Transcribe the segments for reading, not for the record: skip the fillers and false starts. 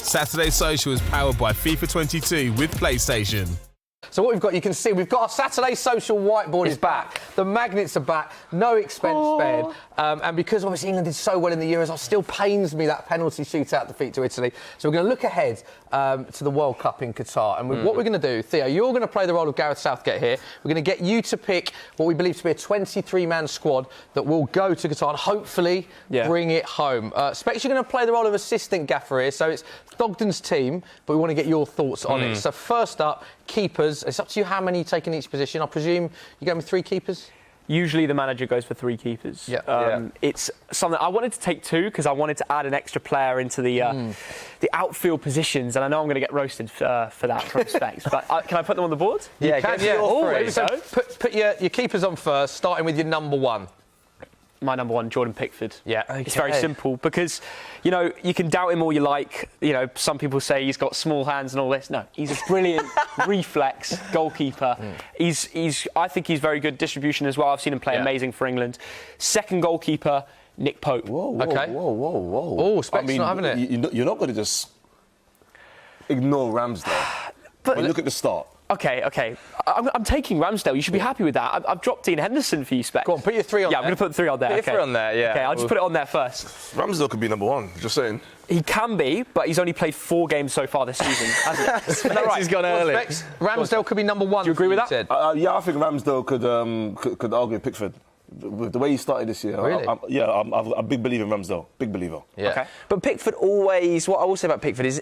Saturday Social is powered by FIFA 22 with PlayStation. So what we've got, you can see, we've got our Saturday Social whiteboard is back. The magnets are back, no expense spared. And because obviously England did so well in the Euros, it still pains me that penalty shootout defeat to Italy. So we're going to look ahead to the World Cup in Qatar. And what we're going to do, Theo, you're going to play the role of Gareth Southgate here. We're going to get you to pick what we believe to be a 23-man squad that will go to Qatar and hopefully bring it home. Specs, you're going to play the role of assistant gaffer here. So it's Thogden's team, but we want to get your thoughts on it. So first up, keepers. It's up to you how many you take in each position. I presume you're going with 3 keepers? Usually the manager goes for 3 keepers. It's something I wanted to take 2 because I wanted to add an extra player into the outfield positions, and I know I'm going to get roasted for that from Specs. But can I put them on the board? Yeah, can. So put your keepers on first, starting with your number 1. My number 1, Jordan Pickford. Yeah, okay. It's very simple because, you know, you can doubt him all you like. You know, some people say he's got small hands and all this. No, he's a brilliant reflex goalkeeper. I think he's very good distribution as well. I've seen him play amazing for England. Second goalkeeper, Nick Pope. Whoa. Oh, Specs not having it. You're not going to just ignore Ramsdale. But look at the start. Okay. I'm taking Ramsdale. You should be happy with that. I've dropped Dean Henderson for you, Specs. Go on, put your 3 on there. Yeah, I'm going to put 3 on there. Put your 3 on there, yeah. Okay, I'll just put it on there first. Ramsdale could be number 1, just saying. He can be, but he's only played 4 games so far this season, hasn't he? Isn't that right? He's gone early. Specs, Ramsdale could be number 1. Do you agree with that? Yeah, I think Ramsdale could argue Pickford. With the way he started this year, really? I'm a big believer in Ramsdale. Big believer. Yeah. Okay. But Pickford always, what I will say about Pickford is,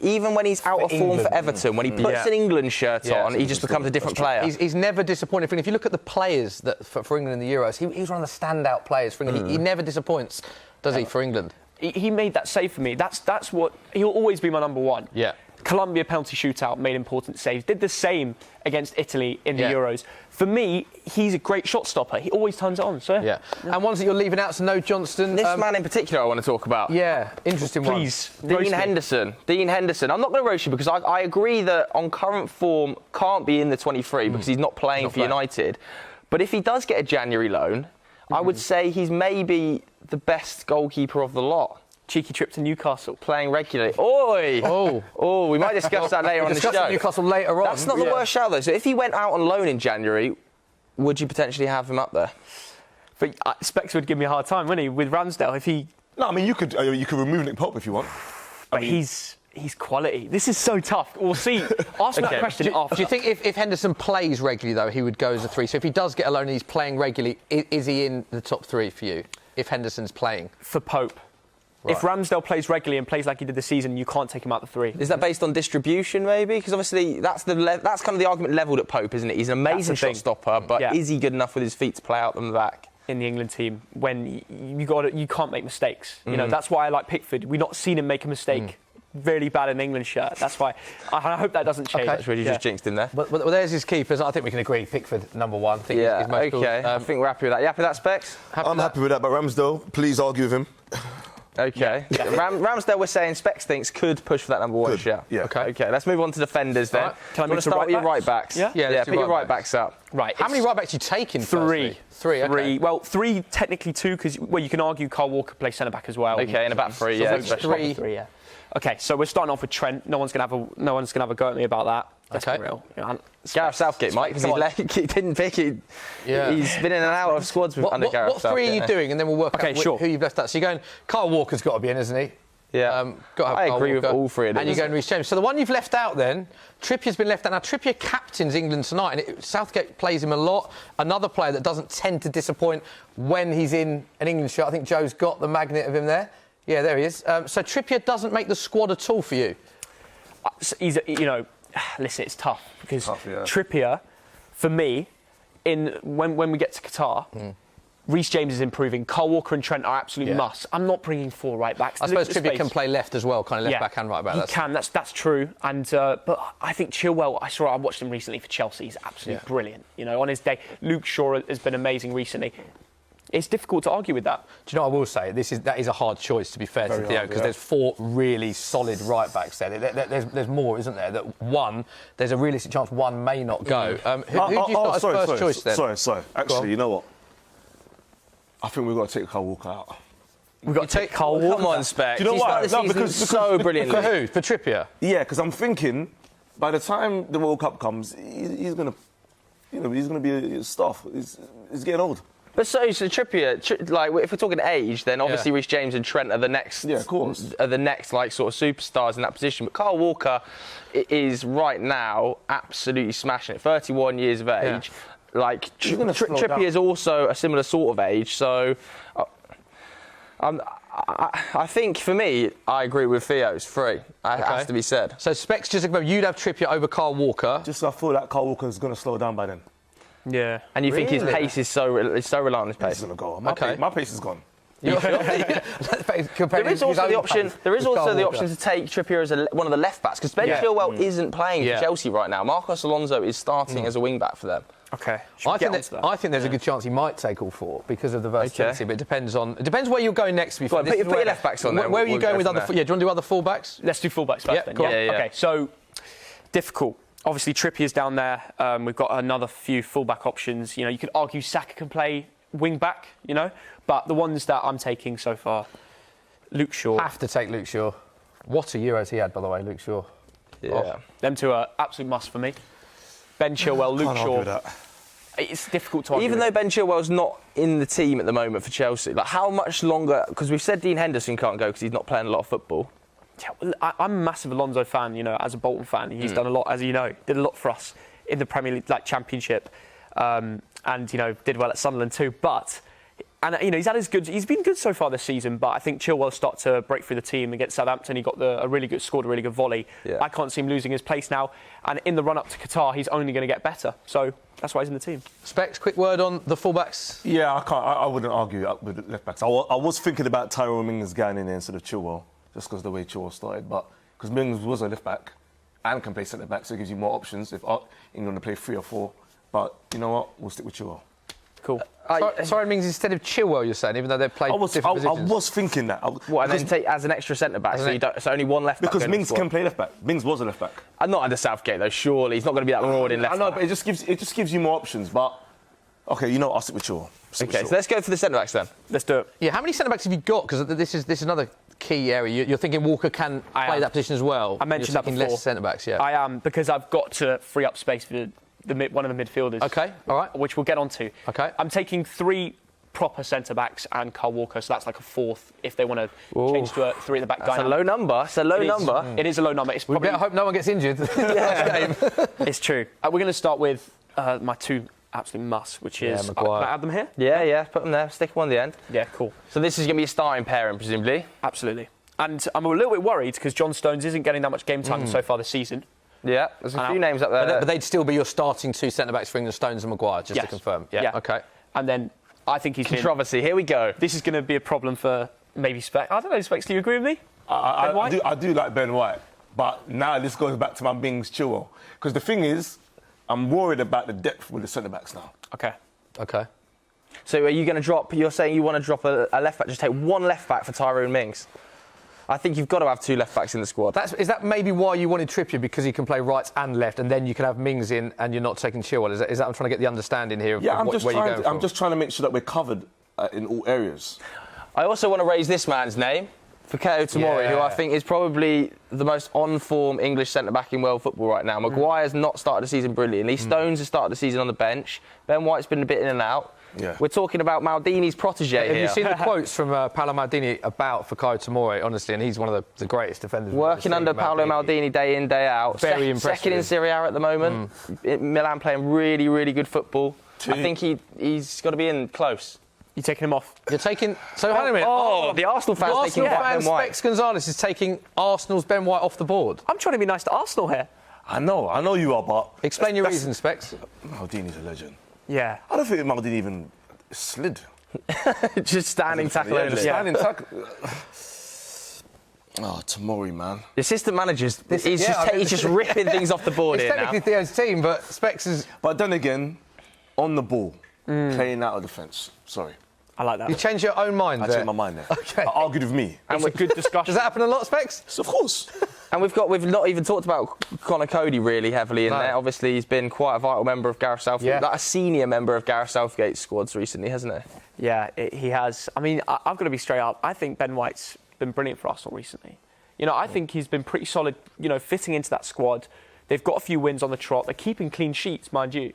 even when he's out of form for Everton, when he puts an England shirt on, he just becomes a different player. He's never disappointed. If you look at the players that for England in the Euros, he was one of the standout players for England. He never disappoints, does he, for England? He made that save for me. That's what he'll always be my number 1. Yeah. Colombia penalty shootout, made important saves. Did the same against Italy in the Euros. For me, he's a great shot stopper. He always turns it on. So yeah. And ones that you're leaving out, so no Johnston. This man in particular I want to talk about. Yeah, interesting one. Please. Dean Henderson. I'm not going to roast you because I agree that on current form can't be in the 23 because he's not playing for United. But if he does get a January loan, I would say he's maybe the best goalkeeper of the lot. Cheeky trip to Newcastle. Playing regularly. Oh, we might discuss that later on the show. Newcastle later on. That's not the worst shout, though. So if he went out on loan in January, would you potentially have him up there? But Specs would give me a hard time, wouldn't he, with Ramsdale if he... No, I mean, you could remove Nick Pope if you want. But he's quality. This is so tough. We'll see. Ask me that question after. Do you think if Henderson plays regularly, though, he would go as a 3? So if he does get a loan and he's playing regularly, is he in the top 3 for you, if Henderson's playing? For Pope. Right. If Ramsdale plays regularly and plays like he did this season, you can't take him out the 3. Is that based on distribution, maybe? Because obviously that's kind of the argument levelled at Pope, isn't it? He's an amazing shot stopper, but is he good enough with his feet to play out them the back? In the England team, when you can't make mistakes. You know, that's why I like Pickford. We've not seen him make a mistake. Really bad in England shirt. That's why I hope that doesn't change. That's really just jinxed him there. Well, there's his keepers. I think we can agree. Pickford, number 1. I think he's most cool. I think we're happy with that. You happy with that, Specs? I'm happy with that, but Ramsdale, please argue with him. Okay. Ramsdale, we're saying Specs thinks could push for that number 1 shot. Yeah. Okay. Let's move on to defenders then. Right. Can I move to start with your right backs? Yeah. Put your right backs up. Right. How many right backs are you taking? 3. 3. Okay. 3. Well, 3 technically 2 because you can argue Carl Walker plays centre back as well. Okay, and about 3. So Yeah. 3. Yeah. Okay, so we're starting off with Trent. No one's gonna have a go at me about that. That's real. Gareth Southgate, Mike, because he didn't pick it. Yeah. He's been in and out of squads under Gareth Southgate. What 3 are you doing? And then we'll work out who you've left out. So you're going, Kyle Walker's got to be in, isn't he? Yeah. I agree with all 3 of them. And you're going Reece James. So the one you've left out then, Trippier's been left out. Now, Trippier captains England tonight, and Southgate plays him a lot. Another player that doesn't tend to disappoint when he's in an England shirt. I think Joe's got the magnet of him there. Yeah, there he is. So Trippier doesn't make the squad at all for you? Listen, it's tough because Trippier, for me, when we get to Qatar, Reece James is improving. Kyle Walker and Trent are absolute must. I'm not bringing 4 right backs. I suppose Trippier can play left as well, kind of left back and right back. He can. That's true. And but I think Chilwell. I watched him recently for Chelsea. He's absolutely brilliant. You know, on his day, Luke Shaw has been amazing recently. It's difficult to argue with that. Do you know what I will say? That is a hard choice, to be fair to Theo, because there's 4 really solid right backs there. There's more, isn't there? That one, there's a realistic chance one may not go. Who do you start as first choice then? Sorry. Actually, you know what? I think we've got to take Kyle Walker out. We've got to take Carl Come Walker. on, Specs. Do you know He why? started the No, season because- so brilliantly. For who? For Trippier? Yeah, because I'm thinking by the time the World Cup comes, he's gonna, he's gonna be a staff. He's getting old. But so Trippier, like if we're talking age, then obviously Reece James and Trent are the next. Yeah, of course. Are the next like sort of superstars in that position. But Carl Walker is right now absolutely smashing it. 31 years of age. Like Trippier is also a similar sort of age. So I think for me, I agree with Theo. It's free. It has to be said. So Specs, just to confirm, you'd have Trippier over Carl Walker. Just I feel like Carl Walker's gonna slow down by then. Yeah. And you think his pace is so reliant on his He's pace? gonna go. My pace is gone. There is also the option. There is also the option to take Trippier as one of the left backs because Ben Chilwell isn't playing for Chelsea right now. Marcos Alonso is starting as a wing back for them. Okay. I think there's a good chance he might take all four because of the versatility, but it depends where you're going next. Put your left backs on there. Where are you going with other? Do you want to do other full backs? Let's do full backs first then. Cool. Yeah. Okay, so difficult. Obviously, Trippier's down there. We've got another few full-back options. You could argue Saka can play wing-back, but the ones that I'm taking so far, Luke Shaw. Have to take Luke Shaw. What a Euros he had, by the way, Luke Shaw. Yeah. Them two are absolute must for me. Ben Chilwell, Luke Can't Shaw. argue with that. It's difficult to argue. Even though Ben Chilwell's not in the team at the moment for Chelsea, like how much longer? Because we've said Dean Henderson can't go because he's not playing a lot of football. Yeah, well, I'm a massive Alonso fan, as a Bolton fan. He's done a lot, as you know, did a lot for us in the Premier League, like Championship, and, did well at Sunderland too. But, he's been good so far this season, but I think Chilwell started to break through the team against Southampton. He got scored a really good volley. Yeah. I can't see him losing his place now. And in the run-up to Qatar, he's only going to get better. So that's why he's in the team. Specs, quick word on the fullbacks. Yeah, I wouldn't argue with the left backs. I was thinking about Tyrone Mings going in there instead of Chilwell, just because the way Chilwell started. But because Mings was a left back and can play centre back, so it gives you more options if England to play 3 or 4. But you know what? We'll stick with Chilwell. Cool. Sorry, Mings instead of Chilwell, you're saying, even though they've played different positions. I was thinking that. And then take as an extra centre back, so only one left back. Because Mings can play left back. Mings was a left back. Not under Southgate though. Surely he's not going to be that rewarding left back. I know, but it just gives you more options. But okay, I'll stick with Chilwell. So let's go for the centre backs then. Let's do it. Yeah, how many centre backs have you got? Because this is another key area. You're thinking Walker can play that position as well. I mentioned that before. Less centre backs, yeah. I am, because I've got to free up space for one of the midfielders. Okay, all right. Which we'll get on to. Okay. I'm taking 3 proper centre-backs and Carl Walker, so that's like a 4th if they want to change to a 3 at the back. That's a low number. It's a low number. It is a low number. We better hope no one gets injured last game. It's true. We're going to start with my 2 absolute musts, which is... Maguire. Can I add them here? Yeah, put them there. Stick them on the end. Yeah, cool. So this is going to be a starting pairing, presumably? Absolutely. And I'm a little bit worried because John Stones isn't getting that much game time so far this season. Yeah, there's a few names up there. But they'd still be your starting 2 centre-backs for England, Stones and Maguire, just to confirm. Yeah, OK. And then I think he's controversy. Here we go. This is going to be a problem for maybe Specs. I don't know, Specs, do you agree with me? I do like Ben White, but now this goes back to my Mings Chilwell. Because the thing is, I'm worried about the depth with the centre-backs now. OK. So are you going to drop... You're saying you want to drop a left-back, just take one left-back for Tyrone Mings? I think you've got to have 2 left-backs in the squad. Is that maybe why you wanted Trippier, because he can play right and left, and then you can have Mings in and you're not taking Chilwell? Is that I'm trying to get the understanding here of where you're going from? I'm just trying to make sure that we're covered in all areas. I also want to raise this man's name, Fikayo Tomori, who I think is probably the most on-form English centre-back in world football right now. Maguire's not started the season brilliantly. Stones has started the season on the bench. Ben White's been a bit in and out. Yeah. We're talking about Maldini's protégé here. Have you seen the quotes from Paolo Maldini about Fikayo Tomori, honestly? And he's one of the greatest defenders. Working under Paolo Maldini day in, day out. Very impressive. Second in Serie A at the moment. Milan playing really, really good football. I think he's got to be in close. You're taking him off. You're taking... So, hang on a minute. Oh, the Arsenal fans taking Ben White. Specs Gonzalez is taking Arsenal's Ben White off the board. I'm trying to be nice to Arsenal here. I know you are, but... Explain your reasons, Specs. Maldini's a legend. Yeah. I don't think Maldini even slid. Just standing tackle only. Standing tackle. Oh, Tomori, man. The assistant manager's... He's just ripping things off the board here now. It's technically Theo's team, but Specs is... But then again, on the ball, playing out of defence. Sorry. I like that. You changed your own mind I there. changed my mind there. OK. I argued with me. It's a good discussion. Does that happen a lot, Specs? Of course. And we've not even talked about Connor Cody really heavily in there. Obviously, he's been quite a vital member of Gareth Southgate, like a senior member of Gareth Southgate's squads recently, hasn't he? Yeah, he has. I mean, I've got to be straight up. I think Ben White's been brilliant for Arsenal recently. You know, I think he's been pretty solid, you know, fitting into that squad. They've got a few wins on the trot. They're keeping clean sheets, mind you.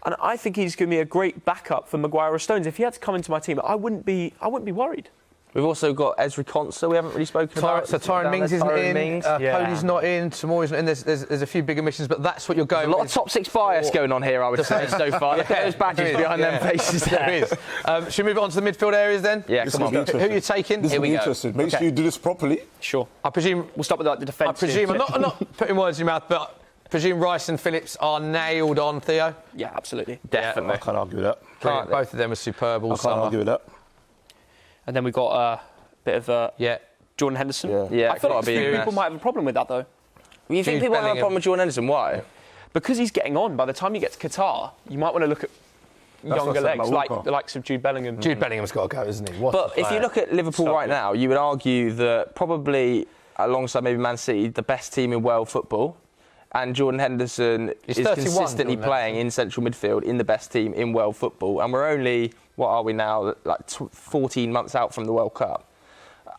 And I think he's going to be a great backup for Maguire or Stones. If he had to come into my team, I wouldn't be worried. We've also got Ezri Konsa, we haven't really spoken about. So Tyrone Mings isn't in, Cody's not in, Tomori's not in. There's a few big omissions, but that's what you're going with. A lot of top six bias going on here, I would say, so far. Look at those badges behind them faces there. There is. Should we move on to the midfield areas then? Yeah, come on. Who are you taking? This will be interesting. Make sure you do this properly. Sure. I presume we'll start with like, the defence. I presume, I'm not putting words in your mouth, but I presume Rice and Phillips are nailed on, Theo? Yeah, absolutely. Definitely. I can't argue with that. Both of them are superb all I can't summer. argue with that. And then we've got a bit of Jordan Henderson. Yeah, I feel like people might have a problem with that, though. You think people have a problem with Jordan Henderson? Why? Because he's getting on. By the time you get to Qatar, you might want to look at younger legs, like the likes of Jude Bellingham. Jude Bellingham's got to go, isn't he? But if you look at Liverpool right now, you would argue that probably, alongside maybe Man City, the best team in world football. And Jordan Henderson is consistently playing in central midfield in the best team in world football. And we're only, what are we now, like 14 months out from the World Cup.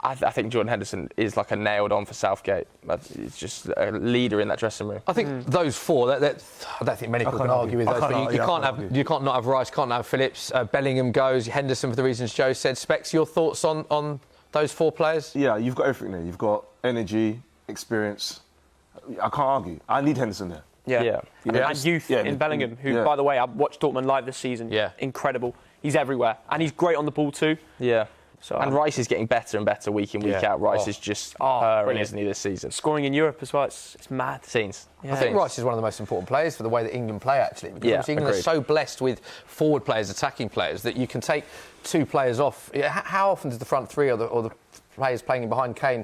I think Jordan Henderson is like a nailed on for Southgate. He's just a leader in that dressing room. I think those four, I don't think many people can argue with those. But you can't not have Rice, can't have Phillips. Bellingham goes, Henderson for the reasons Joe said. Specs, your thoughts on those four players? Yeah, you've got everything there. You've got energy, experience. I can't argue. I need Henderson there. Yeah. And youth in Bellingham, who, by the way, I've watched Dortmund live this season. Yeah. Incredible. He's everywhere. And he's great on the ball too. Yeah. So, and Rice is getting better and better week in, week out. Rice is just brilliant, isn't he, this season? Scoring in Europe as well, it's mad. Scenes. Yeah. I think Rice is one of the most important players for the way that England play, actually. Because England are so blessed with forward players, attacking players, that you can take two players off. How often does the front three or the players playing behind Kane,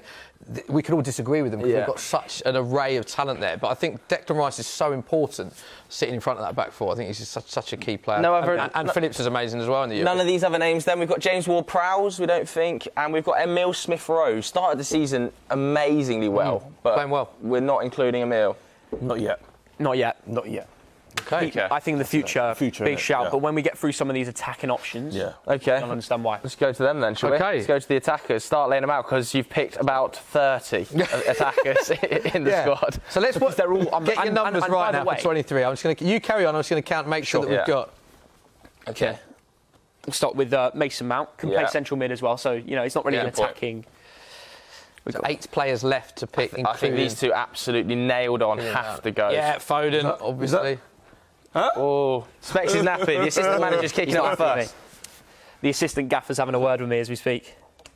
we could all disagree with them because we've got such an array of talent there. But I think Declan Rice is so important sitting in front of that back four. I think he's just such a key player. And Phillips is amazing as well in the Euro. None of these other names then. We've got James Ward-Prowse, we don't think, and we've got Emile Smith-Rowe. Started the season amazingly well. But playing well. We're not including Emile. Not yet. Not yet. Okay. I think in the future big shout. Yeah. But when we get through some of these attacking options, Okay. I don't understand why. Let's go to them then, shall we? Let's go to the attackers. Start laying them out because you've picked about 30 attackers in the squad. So let's get your numbers right now for 23. I'm just going to you carry on. I'm just going to count, make sure that we've got. Okay. We'll start with Mason Mount. Can play central mid as well. So he's not really an attacking. We've got 8 players left to pick. I think these two absolutely nailed on. Have to go. Yeah, Foden, obviously. Oh, Specs is nappy. The assistant manager's kicking off first. The assistant gaffer's having a word with me as we speak.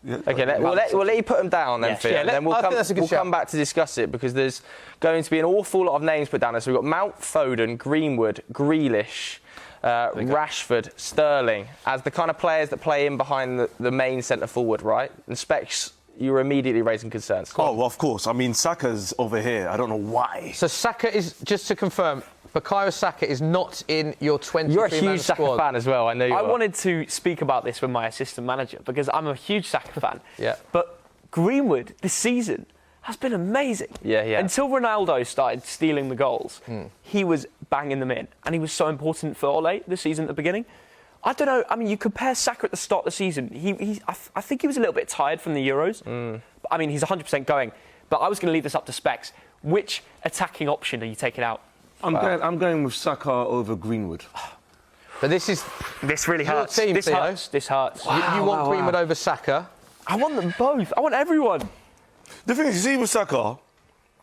Okay, we'll let you put them down then, Phil. Then we'll come back to discuss it because there's going to be an awful lot of names put down there. So we've got Mount, Foden, Greenwood, Grealish, Rashford, Sterling as the kind of players that play in behind the main centre forward, right? And Specs, you were immediately raising concerns. Oh, well, of course. I mean, Saka's over here. I don't know why. So Saka is, just to confirm, Bukayo Saka is not in your 23-man You're a huge squad. Saka fan as well, I know you are. I wanted to speak about this with my assistant manager because I'm a huge Saka fan. Yeah. But Greenwood this season has been amazing. Yeah. Until Ronaldo started stealing the goals, he was banging them in. And he was so important for Ole this season at the beginning. I don't know. I mean, you compare Saka at the start of the season. I think he was a little bit tired from the Euros. But, I mean, he's 100% going. But I was going to leave this up to Specs. Which attacking option are you taking out? I'm going with Saka over Greenwood. But this really hurts. Team, this Theo. hurts. This hurts. You want Greenwood over Saka? I want them both. I want everyone. The thing is, you see with Saka,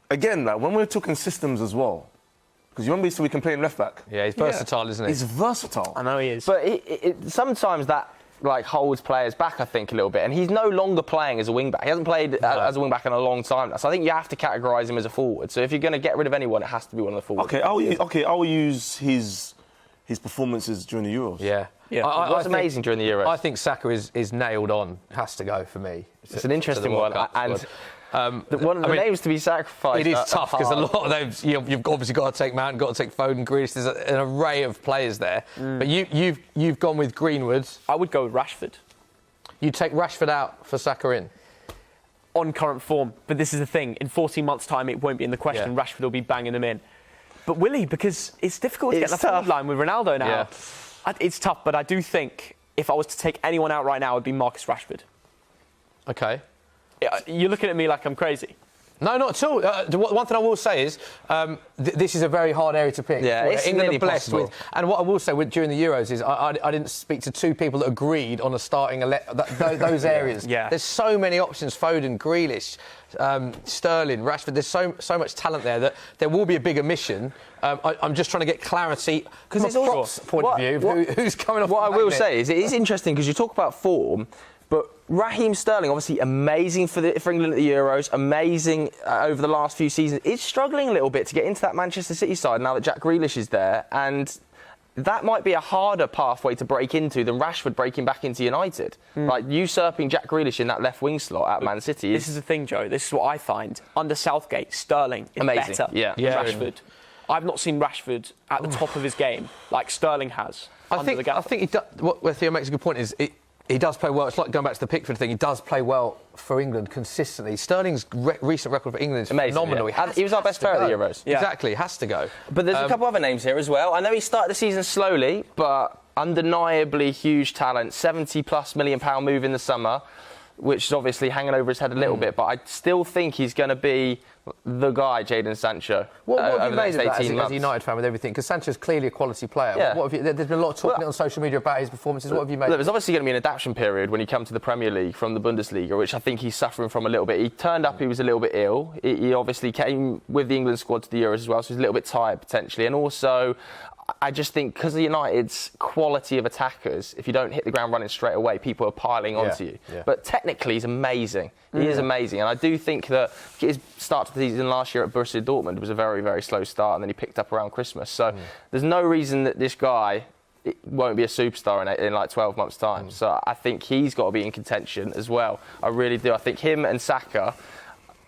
again, like, when we're talking systems as well, because you remember we can play him left back. Yeah, he's versatile, isn't he? He's versatile. I know he is. But sometimes that holds players back, I think, a little bit. And he's no longer playing as a wing-back. He hasn't played as a wing-back in a long time now. So I think you have to categorise him as a forward. So if you're going to get rid of anyone, it has to be one of the forwards. I'll use his performances during the Euros. Yeah. It was amazing during the Euros. I think Saka is nailed on. Has to go for me. It's an interesting one. One of the names to be sacrificed. It is tough because a lot of those you've obviously got to take Mount, got to take Foden, Grealish. There's an array of players there. But you've gone with Greenwood. I would go with Rashford. You take Rashford out for Saka in. on current form. But this is the thing. In 14 months' time, it won't be in the question. Yeah. Rashford will be banging them in. But will he? Because it's difficult to get the forward line with Ronaldo now. Yeah. It's tough, but I do think if I was to take anyone out right now, it would be Marcus Rashford. Okay. You're looking at me like I'm crazy. No, not at all. One thing I will say is this is a very hard area to pick. Yeah, it's England nearly are blessed possible. with. And what I will say during the Euros is I didn't speak to two people that agreed on the starting those areas. Yeah. There's so many options: Foden, Grealish, Sterling, Rashford. There's so much talent there that there will be a big omission. I'm just trying to get clarity from a props point of view. Who's coming off? What the I will magnet. say is it is interesting because you talk about form, but Raheem Sterling, obviously amazing for England at the Euros, amazing over the last few seasons, is struggling a little bit to get into that Manchester City side now that Jack Grealish is there, and that might be a harder pathway to break into than Rashford breaking back into United. Like usurping Jack Grealish in that left wing slot at Man City. This is the thing, Joe. This is what I find. Under Southgate, Sterling is Amazing. better Yeah. than Rashford. I've not seen Rashford at the top of his game like Sterling has. I think he does, what Theo makes a good point is he does play well. It's like going back to the Pickford thing. He does play well for England consistently. Sterling's recent record for England is amazing, phenomenal. yeah. He was our best player at the Euros. Yeah. Exactly, has to go. But there's a couple other names here as well. I know he started the season slowly, but undeniably huge talent. £70+ million move in the summer, which is obviously hanging over his head a little bit. But I still think he's going to be the guy, Jadon Sancho. What have over you the made next of that 18 as months. a United fan with everything? Because Sancho's clearly a quality player. Yeah. What have you, there's been a lot of talking on social media about his performances. What have you made? Look, there's obviously going to be an adaptation period when you come to the Premier League from the Bundesliga, which I think he's suffering from a little bit. He turned up, he was a little bit ill. He obviously came with the England squad to the Euros as well, so he's a little bit tired potentially. And also, I just think because of United's quality of attackers, if you don't hit the ground running straight away, people are piling onto you. Yeah. But technically, he's amazing. He is amazing. And I do think that his start to the season last year at Borussia Dortmund was a very, very slow start, and then he picked up around Christmas. So there's no reason that this guy won't be a superstar in like 12 months' time. So I think he's got to be in contention as well. I really do. I think him and Saka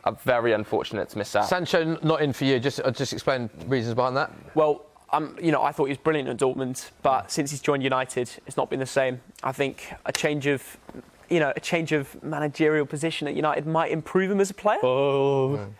are very unfortunate to miss out. Sancho not in for you. Just explain reasons behind that. Well, I thought he was brilliant at Dortmund, but since he's joined United, it's not been the same. I think a change of managerial position at United might improve him as a player.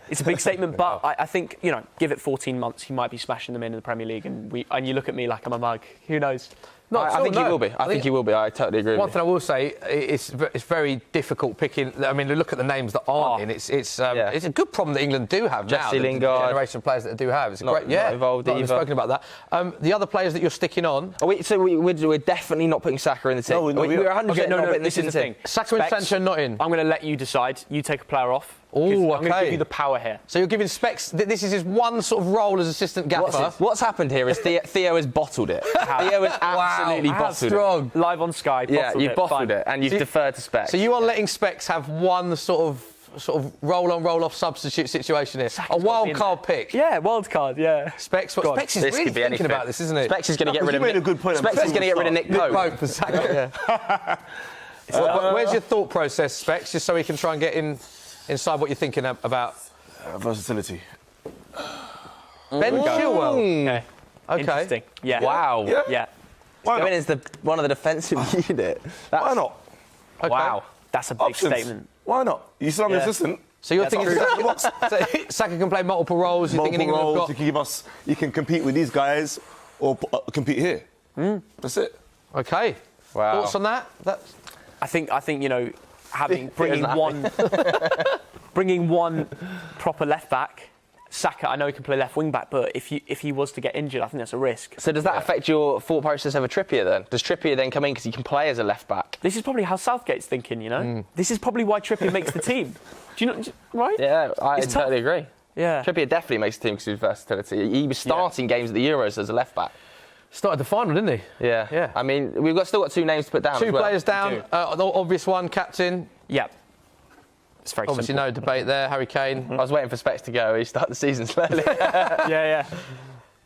It's a big statement, but I think, give it 14 months, he might be smashing them in the Premier League, and you look at me like I'm a mug. Who knows? I think he will be. I think he will be. I totally agree with you. One thing I will say, it's very difficult picking. I mean, look at the names that aren't in. It's a good problem that England do have now. Jesse Lingard. The generation of players that they do have. It's Not involved We've either. spoken about that. The other players that you're sticking on. We're definitely not putting Saka in the team. No, we're 100% Okay, not putting this is the thing. Saka and Specs, Sancho not in. I'm going to let you decide. You take a player off. Oh, I'm going to give you the power here. So you're giving Specs. This is his one sort of role as assistant gaffer. What's happened here is Theo has bottled it. Theo has absolutely how bottled strong. Live on Sky. it. Yeah, you've bottled fine. it, and you've deferred to Specs. So you are letting Specs have one sort of roll-on, roll-off substitute situation here. A wild card pick. Yeah, wild card, yeah. Specs is This really could be thinking anything. about this, isn't it? Specs is going to get rid of you made a good point. Specs is going to get rid of Nick Pope. Pope, exactly. Where's your thought process, Specs, just so we can try and get inside what you're thinking about? Versatility. Ben Chilwell. Okay. Interesting. Yeah. Wow. Yeah. Why Going not? as one of the defensive unit. Why not? Okay. Wow. That's a big Options. statement. Why not? You still have an assistant. So you're thinking True. so Saka can play multiple roles. You're thinking Multiple England roles. have You can give us. You can compete with these guys or compete here. That's it. got. Okay. Wow. Thoughts on that? I think bringing one proper left back. Saka, I know he can play left wing back, but if he was to get injured, I think that's a risk. So does that affect your thought process over Trippier then? Does Trippier then come in because he can play as a left back? This is probably how Southgate's thinking, This is probably why Trippier makes the team. Do you know? Right? Yeah, I It's tough. totally agree. Yeah. Trippier definitely makes the team because of his versatility. He was starting games at the Euros as a left back. Started the final, didn't he? Yeah. Yeah. I mean, we've still got two names to put down. Two as well. players down. The obvious one, captain. Yeah. It's very Obviously, simple. no debate there. Harry Kane. I was waiting for Specs to go. He started the season slowly. Yeah.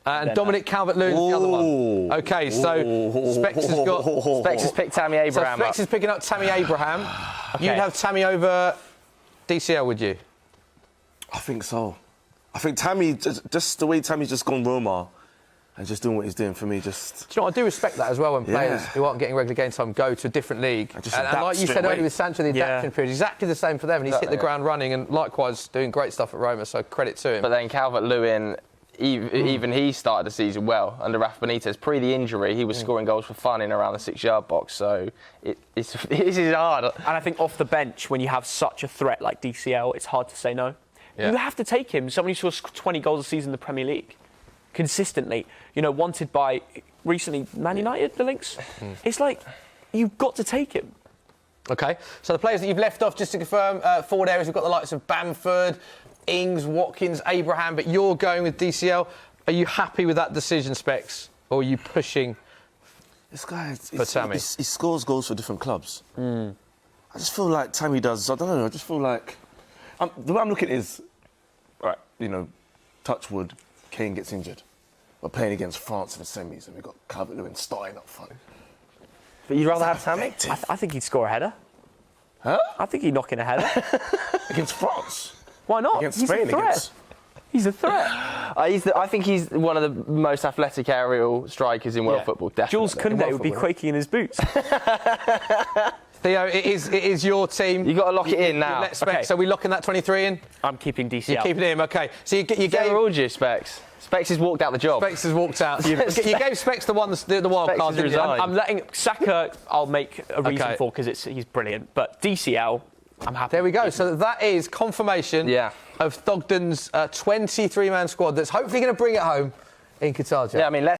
And Dominic Calvert-Lewin's the other one. Okay, so Specs has got. Specs has picked Tammy So Abraham Specs up. is picking up Tammy Abraham. Okay. You'd have Tammy over DCL, would you? I think so. I think Tammy, just the way Tammy's just gone Roma, and just doing what he's doing for me. Just Do you know what, I do respect that as well when players who aren't getting regular game time go to a different league. And like you said earlier with Sancho, the adaptation period, exactly the same for them, and he's hit the ground running, and likewise doing great stuff at Roma, so credit to him. But then Calvert-Lewin, even he started the season well under Rafa Benitez. Pre the injury, he was scoring goals for fun in around the 6-yard box, so it's hard. And I think off the bench, when you have such a threat like DCL, it's hard to say no. You have to take him, someone who scores 20 goals a season in the Premier League, consistently. You know, wanted by, recently, Man United, the links. It's like, you've got to take him. OK, so the players that you've left off, just to confirm, forward areas, we've got the likes of Bamford, Ings, Watkins, Abraham, but you're going with DCL. Are you happy with that decision, Specs, or are you pushing this guy, for Tammy? he scores goals for different clubs. I just feel like Tammy does. I don't know. I just feel like the way I'm looking is, right. You know, touch wood, Kane gets injured. We're playing against France in the semis, and we've got Calvert-Lewin starting up front. But you'd rather have Tammy? I think he'd score a header. Huh? I think he'd knock in a header. Against France. Why not? Against He's Spain. a threat. He's a threat. I think he's one of the most athletic aerial strikers in world football, definitely. Jules Koundé would be quaking in his boots. Theo, it is your team. You've got to lock it in now. Specs, okay. So are we locking that 23 in? I'm keeping DCL. You're keeping him, OK. So you gave... Specs. Specs has walked out the job. Specs has walked out. You gave Specs the wild card, didn't you? I'm letting... Saka, I'll make a reason for, because he's brilliant. But DCL, I'm happy. There we go. So that is confirmation of Thogden's 23-man squad that's hopefully going to bring it home in Qatar. Yeah, I mean, let's